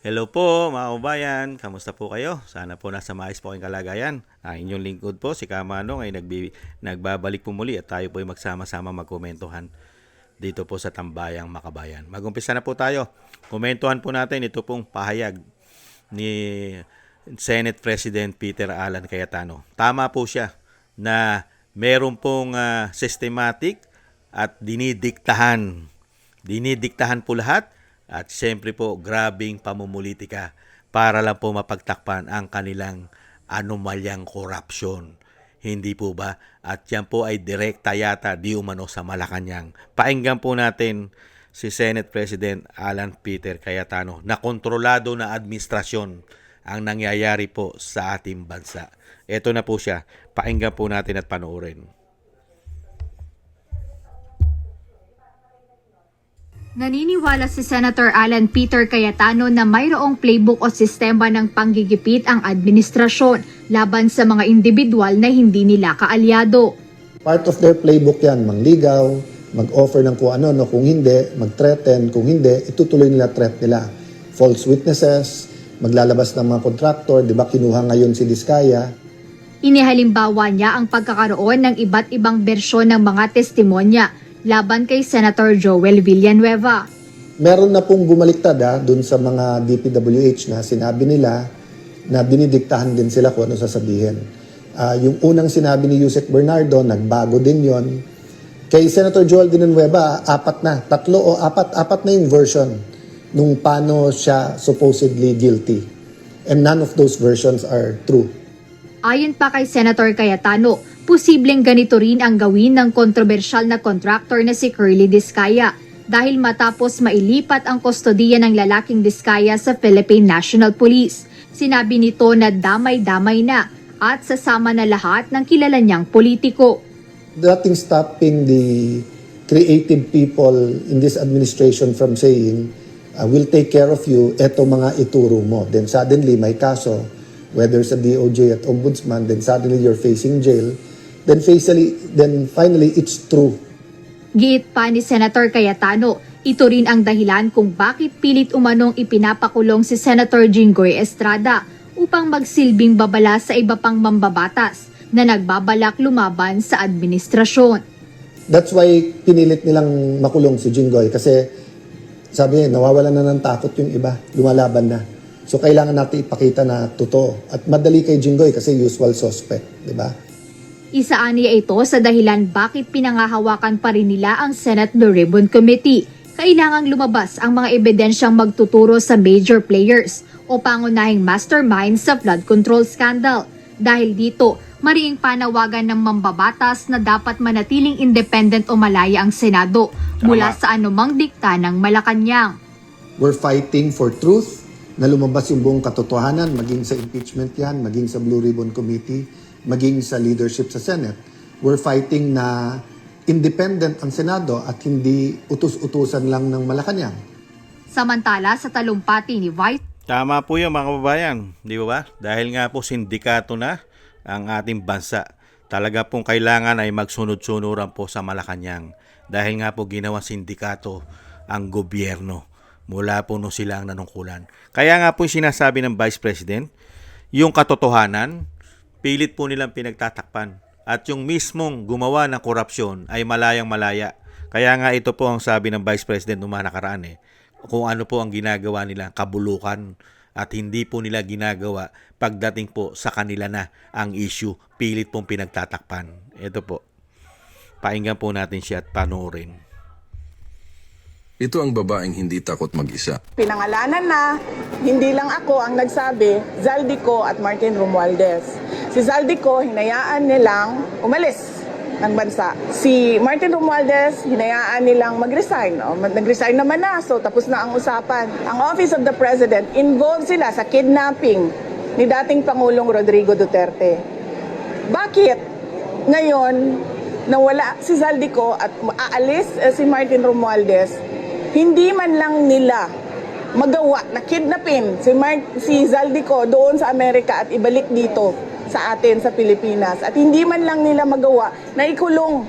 Hello po mga kababayan, kamusta po kayo? Sana po nasa maayos po kayong kalagayan. Inyong lingkod po, si Kamanong ay nagbabalik po muli at tayo po ay magsama-sama magkomentuhan dito po sa Tambayang Makabayan. Mag-umpisa na po tayo. Komentuhan po natin ito pong pahayag ni Senate President Peter Alan Cayetano. Tama po siya na meron pong systematic at dinidiktahan po lahat. At siyempre po, grabing pamumulitika para lang po mapagtakpan ang kanilang anomalyang korupsyon. Hindi po ba? At yan po ay direkta yata di umano sa Malacanang. Painggan po natin si Senate President Alan Peter Cayetano na kontrolado na administrasyon ang nangyayari po sa ating bansa. Ito na po siya. Painggan po natin at panoorin. Naniniwala si Senator Alan Peter Cayetano na mayroong playbook o sistema ng panggigipit ang administrasyon laban sa mga individual na hindi nila kaalyado. Part of their playbook yan, mangligaw, mag-offer ng kung ano, no, kung hindi, mag-threaten, kung hindi, itutuloy nila threat nila. False witnesses, maglalabas ng mga contractor, di ba kinuha ngayon si Diskaya. Inihalimbawa niya ang pagkakaroon ng iba't ibang bersyon ng mga testimonya laban kay Senator Joel Villanueva. Meron na pong bumaliktad dun sa mga DPWH na sinabi nila na dinidiktahan din sila kung ano sasabihin. Yung unang sinabi ni Yusek Bernardo, nagbago din yon. Kay Senator Joel Villanueva, apat na yung version nung paano siya supposedly guilty. And none of those versions are true. Ayon pa kay Senator Cayetano, posibleng ganito rin ang gawin ng kontrobersyal na contractor na si Curly Diskaya dahil matapos mailipat ang kustodiya ng lalaking Diskaya sa Philippine National Police. Sinabi nito na damay-damay na at sasama na lahat ng kilala niyang politiko. Nothing stopping the creative people in this administration from saying, we'll take care of you, eto mga ituro mo. Then suddenly may kaso, whether sa DOJ at Ombudsman, then suddenly you're facing jail. Then finally, it's true. Giit pa ni Senator Cayetano, ito rin ang dahilan kung bakit pilit umanong ipinapakulong si Senator Jinggoy Estrada upang magsilbing babala sa iba pang mambabatas na nagbabalak lumaban sa administrasyon. That's why pinilit nilang makulong si Jinggoy kasi sabi niya, nawawalan na ng takot yung iba, lumalaban na. So kailangan natin ipakita na totoo. At madali kay Jinggoy kasi usual suspect, di ba? Isaan niya ito sa dahilan bakit pinangahawakan pa rin nila ang Senate Blue Ribbon Committee. Kailangang lumabas ang mga ebidensyang magtuturo sa major players o pangunahing mastermind sa flood control scandal. Dahil dito, mariing panawagan ng mambabatas na dapat manatiling independent o malaya ang Senado mula sa anumang dikta ng Malacanang. We're fighting for truth, na lumabas yung buong katotohanan, maging sa impeachment yan, maging sa Blue Ribbon Committee, maging sa leadership sa Senate. We're fighting na independent ang Senado at hindi utus-utusan lang ng Malacanang. Samantala sa talumpati ni Vice Tama po yun mga kababayan, di ba? Dahil nga po sindikato na ang ating bansa. Talaga pong kailangan ay magsunod-sunuran po sa Malacanang. Dahil nga po ginawa sindikato ang gobyerno. Mula po nung sila ang nanungkulan. Kaya nga po sinasabi ng Vice President, yung katotohanan, pilit po nilang pinagtatakpan. At yung mismong gumawa ng korupsyon ay malayang-malaya. Kaya nga ito po ang sabi ng Vice President noong nakaraan kung ano po ang ginagawa nila, kabulukan at hindi po nila ginagawa pagdating po sa kanila na ang issue, pilit pong pinagtatakpan. Ito po, painggan po natin siya at panoorin. Ito ang babaeng hindi takot mag-isa. Pinangalanan na, hindi lang ako ang nagsabi, Zaldico at Martin Romualdez. Si Zaldico, hinayaan nilang umalis ng bansa. Si Martin Romualdez, hinayaan nilang mag-resign. Nag-resign naman na, so tapos na ang usapan. Ang Office of the President, involved sila sa kidnapping ni dating Pangulong Rodrigo Duterte. Bakit ngayon nawala si Zaldico at aalis si Martin Romualdez, hindi man lang nila magawa na kidnapin si Zaldico doon sa Amerika at ibalik dito sa atin sa Pilipinas. At hindi man lang nila magawa na ikulong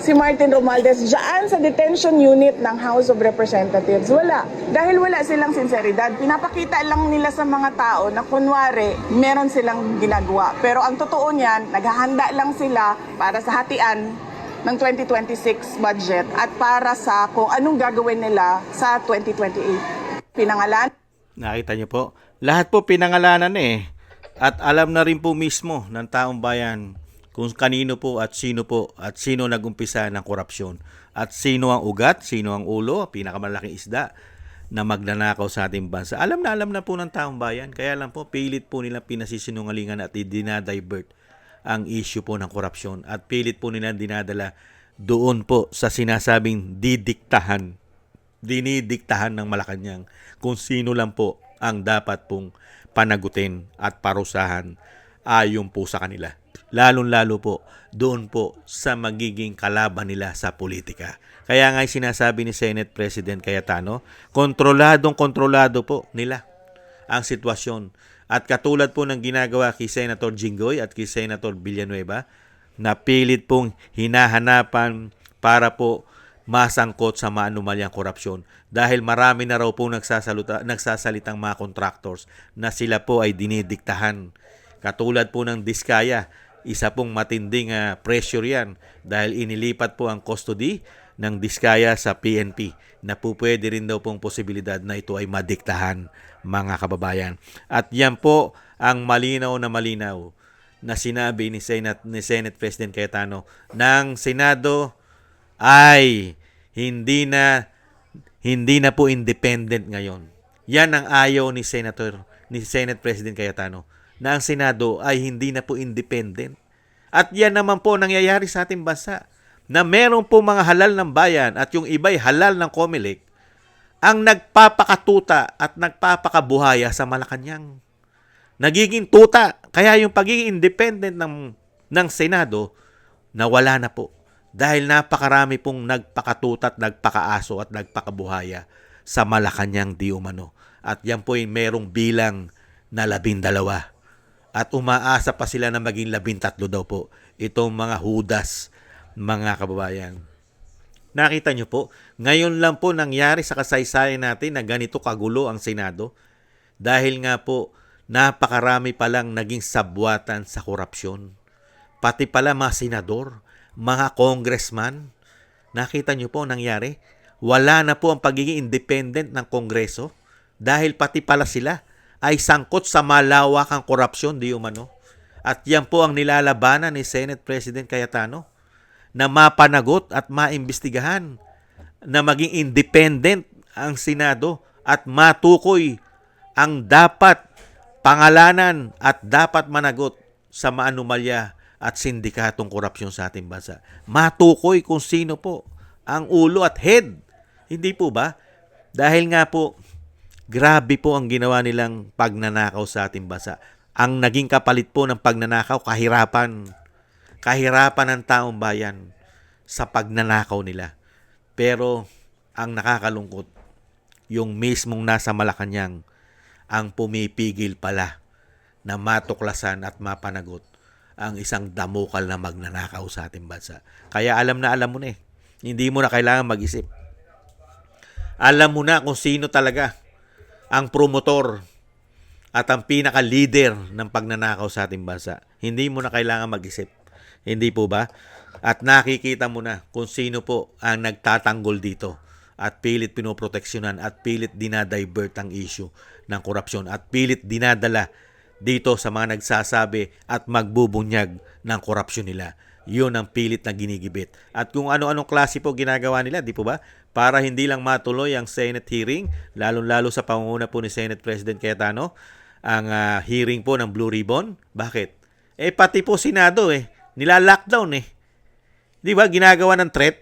si Martin Romualdez dyan sa detention unit ng House of Representatives? Wala. Dahil wala silang sinseridad. Pinapakita lang nila sa mga tao na kunwari meron silang ginagawa. Pero ang totoo niyan, naghahanda lang sila para sa hatian ng 2026 budget at para sa kung anong gagawin nila sa 2028. Pinangalan. Nakita niyo po, lahat po pinangalanan eh. At alam na rin po mismo ng taong bayan kung kanino po at sino nagumpisa ng korupsyon. At sino ang ugat, sino ang ulo, pinakamalaking isda na magnanakaw sa ating bansa. Alam na po ng taong bayan. Kaya lang po, pilit po nilang pinasisinungalingan at dinadivert ang issue po ng korupsyon. At pilit po nilang dinadala doon po sa sinasabing dinidiktahan ng Malacanang kung sino lang po ang dapat pong panagutin at parusahan ayon po sa kanila. Lalong-lalo po doon po sa magiging kalaban nila sa politika. Kaya nga sinasabi ni Senate President Cayetano, kontrolado po nila ang sitwasyon. At katulad po ng ginagawa kay Senator Jinggoy at kay Senator Villanueva, na pilit pong hinahanapan para po masangkot sa maanumalyang korupsyon dahil marami na raw po nagsasalitang mga contractors na sila po ay dinidiktahan. Katulad po ng Diskaya, isa pong matinding pressure yan dahil inilipat po ang custody ng Diskaya sa PNP na po pwede rin daw pong posibilidad na ito ay madiktahan, mga kababayan. At yan po ang malinaw na sinabi ni Senate President Cayetano ng Senado ay hindi na po independent ngayon. Yan ang ayaw ni Senate President Cayetano, na ang Senado ay hindi na po independent. At yan naman po nangyayari sa ating bansa, na meron po mga halal ng bayan at yung iba'y halal ng COMELEC ang nagpapakatuta at nagpapakabuhaya sa Malacanang. Nagiging tuta. Kaya yung pagiging independent ng Senado, nawala na po. Dahil napakarami pong nagpakatuta at nagpakaaso at nagpakabuhaya sa Malacanang di umano. At yan po yung merong bilang na 12. At umaasa pa sila na maging 13 daw po. Itong mga Judas, mga kababayan. Nakita nyo po, ngayon lang po nangyari sa kasaysayan natin na ganito kagulo ang Senado. Dahil nga po, napakarami palang naging sabwatan sa korupsyon. Pati pala mga senador, mga congressman. Nakita nyo po nangyari? Wala na po ang pagiging independent ng Kongreso dahil pati pala sila ay sangkot sa malawakang korupsyon di umano. At yan po ang nilalabanan ni Senate President Cayetano, na mapanagot at maimbestigahan, na maging independent ang Senado at matukoy ang dapat pangalanan at dapat managot sa maanumalya at sindikatong korupsyon sa ating bansa. Matukoy kung sino po ang ulo at head. Hindi po ba? Dahil nga po, grabe po ang ginawa nilang pagnanakaw sa ating bansa. Ang naging kapalit po ng pagnanakaw, kahirapan. Kahirapan ng taong bayan sa pagnanakaw nila. Pero ang nakakalungkot, yung mismong nasa Malacanang ang pumipigil pala na matuklasan at mapanagot ang isang damukal na magnanakaw sa ating bansa. Kaya alam mo na eh. Hindi mo na kailangan mag-isip. Alam mo na kung sino talaga ang promotor at ang pinaka-leader ng pagnanakaw sa ating bansa. Hindi mo na kailangan mag-isip. Hindi po ba? At nakikita mo na kung sino po ang nagtatanggol dito at pilit pinoproteksyonan at pilit dinadivert ang issue ng korupsyon at pilit dinadala dito sa mga nagsasabi at magbubunyag ng korupsyon nila. Yun ang pilit na ginigibit. At kung ano-anong klase po ginagawa nila, di po ba? Para hindi lang matuloy ang Senate hearing, lalong-lalo sa pangunguna po ni Senate President Cayetano, ang hearing po ng Blue Ribbon. Bakit? Pati po Senado nila-lockdown Di ba? Ginagawa ng threat.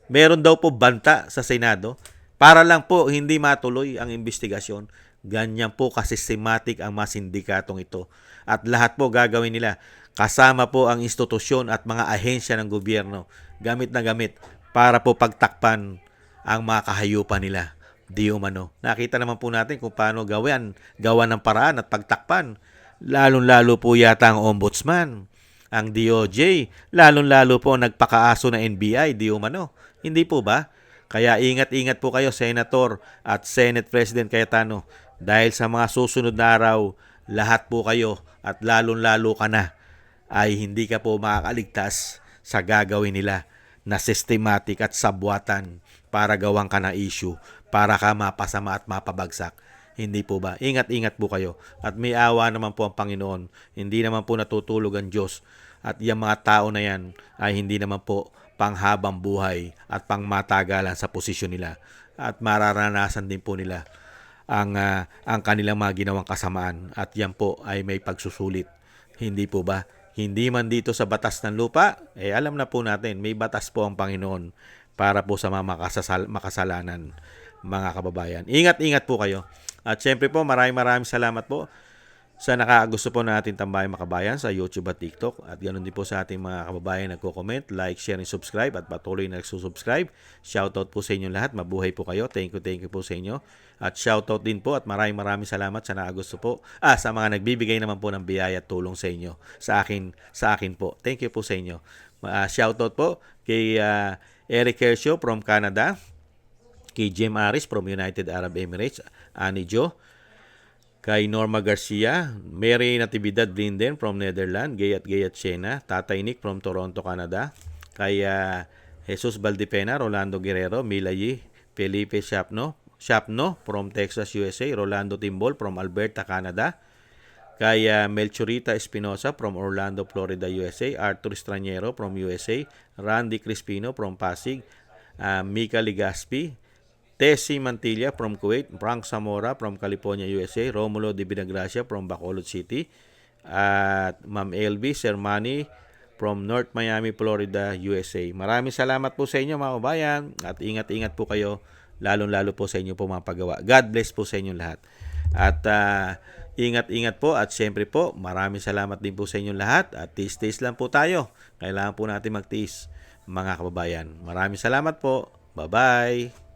Meron daw po banta sa Senado para lang po hindi matuloy ang investigasyon. Ganyan po kasistematic ang mga sindikatong ito. At lahat po gagawin nila. Kasama po ang institusyon at mga ahensya ng gobyerno. Gamit na gamit para po pagtakpan ang mga kahayupan nila. Di umano. Nakita naman po natin kung paano gawa ng paraan at pagtakpan. Lalong-lalo po yata ang ombudsman. ang DOJ, lalong-lalo po nagpakaaso na NBI, di umano. Hindi po ba? Kaya ingat-ingat po kayo, Senator at Senate President Cayetano, dahil sa mga susunod na araw, lahat po kayo at lalong-lalo ka na ay hindi ka po makakaligtas sa gagawin nila na systematic at sabwatan para gawang ka na issue, para ka mapasama at mapabagsak. Hindi po ba? Ingat-ingat po kayo. At may awa naman po ang Panginoon. Hindi naman po natutulog ang Diyos. At yung mga tao na yan ay hindi naman po panghabang buhay at pangmatagalan sa posisyon nila. At mararanasan din po nila ang kanilang mga ginawang kasamaan. At yan po ay may pagsusulit. Hindi po ba? Hindi man dito sa batas ng lupa, alam na po natin, may batas po ang Panginoon para po sa mga makasalanan, mga kababayan. Ingat-ingat po kayo. At syempre po, maraming salamat po sa nakakagusto po natin tambayang makabayan sa YouTube at TikTok. At ganoon din po sa ating mga kababayan nagko-comment, like, share, and subscribe at patuloy na nagsusubscribe. Shoutout po sa inyo lahat. Mabuhay po kayo. Thank you po sa inyo. At shoutout din po at maraming salamat sa nakagusto po. Sa mga nagbibigay naman po ng biyaya at tulong sa inyo. Sa akin po. Thank you po sa inyo. Shoutout po kay Eric Kershaw from Canada, kay Jim Aris from United Arab Emirates, Ani Jo, kay Norma Garcia, Mary Natividad Blinden from Netherlands, Gayat Siena, Tatay Nick from Toronto, Canada, kay Jesus Valdepena, Rolando Guerrero, Mila Yi, Felipe Shapno from Texas, USA, Rolando Timbol from Alberta, Canada, kay Melchorita Espinosa from Orlando, Florida, USA, Arthur Straniero from USA, Randy Crispino from Pasig, Mika Ligaspi, Tessie Mantilla from Kuwait, Frank Zamora from California, USA, Romulo de Binagracia from Bacolod City, at Ma'am LB Sermani from North Miami, Florida, USA. Maraming salamat po sa inyo mga kabayan at ingat-ingat po kayo, lalong-lalo po sa inyo po mga paggawa. God bless po sa inyo lahat. At ingat-ingat po at siyempre po, maraming salamat din po sa inyo lahat at tiis-tiis lang po tayo. Kailangan po natin magtiis mga kababayan. Maraming salamat po. Bye-bye!